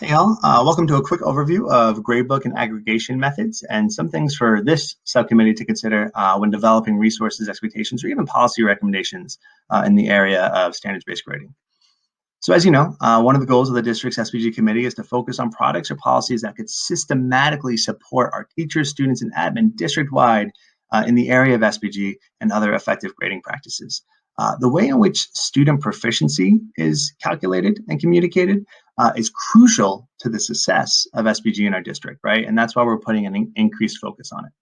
Hey all, welcome to a quick overview of gradebook and aggregation methods and some things for this subcommittee to consider when developing resources, expectations, or even policy recommendations in the area of standards-based grading. So as you know, one of the goals of the district's SBG committee is to focus on products or policies that could systematically support our teachers, students, and admin district-wide in the area of SBG and other effective grading practices. The way in which student proficiency is calculated and communicated is crucial to the success of SBG in our district, right? And that's why we're putting an increased focus on it.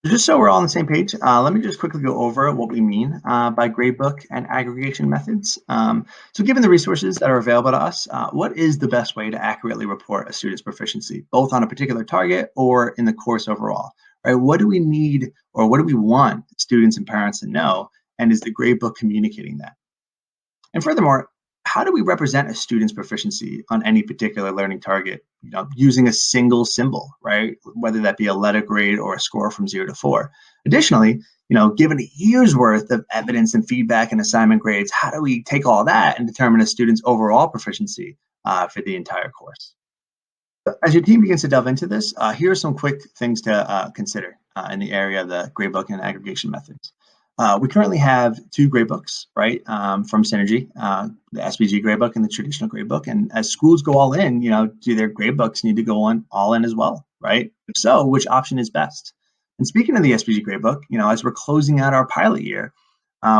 Just so we're all on the same page, let me just quickly go over what we mean by gradebook and aggregation methods. So given the resources that are available to us, what is the best way to accurately report a student's proficiency, both on a particular target or in the course overall, right? What do we need or what do we want students and parents to know? And is the gradebook communicating that? And furthermore, how do we represent a student's proficiency on any particular learning target, using a single symbol, right? Whether that be a letter grade or a score from 0 to 4. Additionally, given a year's worth of evidence and feedback and assignment grades, how do we take all that and determine a student's overall proficiency for the entire course? As your team begins to delve into this, here are some quick things to consider in the area of the gradebook and aggregation methods. We currently have two gradebooks, right, from Synergy, the SBG gradebook and the traditional gradebook. And as schools go all in, do their gradebooks need to go on all in as well, right? If so, which option is best? And speaking of the SBG gradebook, as we're closing out our pilot year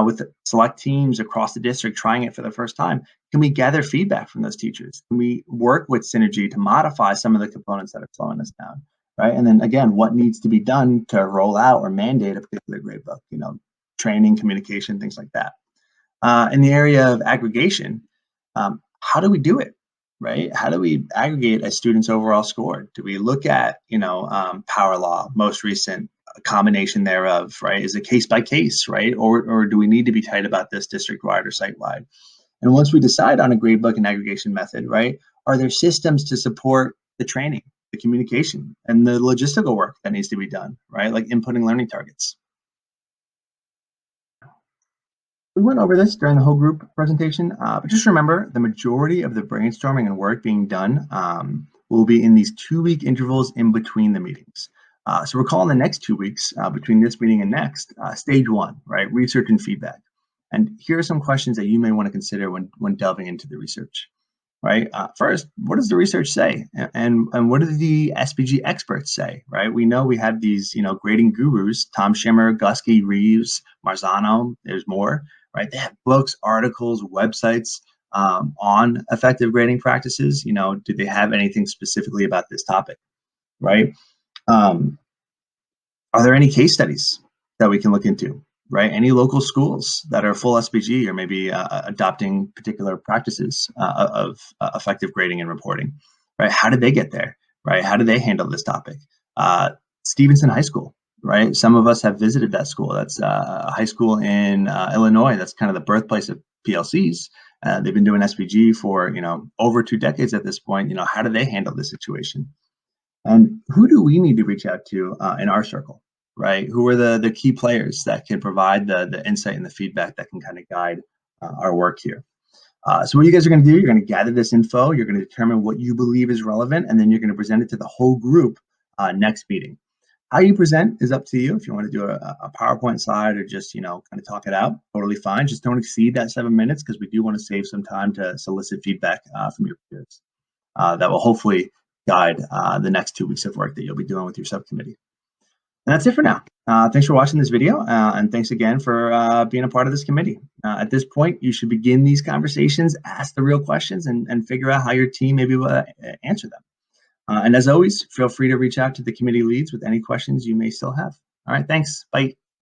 with select teams across the district trying it for the first time, can we gather feedback from those teachers? Can we work with Synergy to modify some of the components that are slowing us down, right? And then again, what needs to be done to roll out or mandate a particular gradebook, training, communication, things like that. In the area of aggregation, how do we do it, right? How do we aggregate a student's overall score? Do we look at, power law, most recent, a combination thereof, right? Is it case by case, right? Or do we need to be tight about this district-wide or site-wide? And once we decide on a gradebook and aggregation method, right, are there systems to support the training, the communication, and the logistical work that needs to be done, right? Like inputting learning targets. We went over this during the whole group presentation, but just remember the majority of the brainstorming and work being done will be in these 2-week intervals in between the meetings. So we're calling the next 2 weeks between this meeting and next, stage 1, right? Research and feedback. And here are some questions that you may want to consider when delving into the research, right? First, what does the research say? And what do the SBG experts say, right? We know we have these, grading gurus, Tom Schimmer, Gusky, Reeves, Marzano, there's more, right? They have books, articles, websites on effective grading practices. Do they have anything specifically about this topic, right? Are there any case studies that we can look into, right? Any local schools that are full SBG or maybe adopting particular practices of effective grading and reporting, right? How did they get there, right? How do they handle this topic? Stevenson High School, right? Some of us have visited that school. That's a high school in Illinois. That's kind of the birthplace of PLCs. They've been doing SBG for, over 2 decades at this point. How do they handle this situation? And who do we need to reach out to in our circle, right? Who are the key players that can provide the insight and the feedback that can kind of guide our work here? So what you guys are going to do, you're going to gather this info, you're going to determine what you believe is relevant, and then you're going to present it to the whole group next meeting. How you present is up to you. If you want to do a PowerPoint slide or just, kind of talk it out, totally fine. Just don't exceed that 7 minutes because we do want to save some time to solicit feedback from your peers. That will hopefully guide the next 2 weeks of work that you'll be doing with your subcommittee. And that's it for now. Thanks for watching this video, and thanks again for being a part of this committee. At this point, you should begin these conversations, ask the real questions, and figure out how your team maybe will answer them. And as always, feel free to reach out to the committee leads with any questions you may still have. All right, thanks. Bye.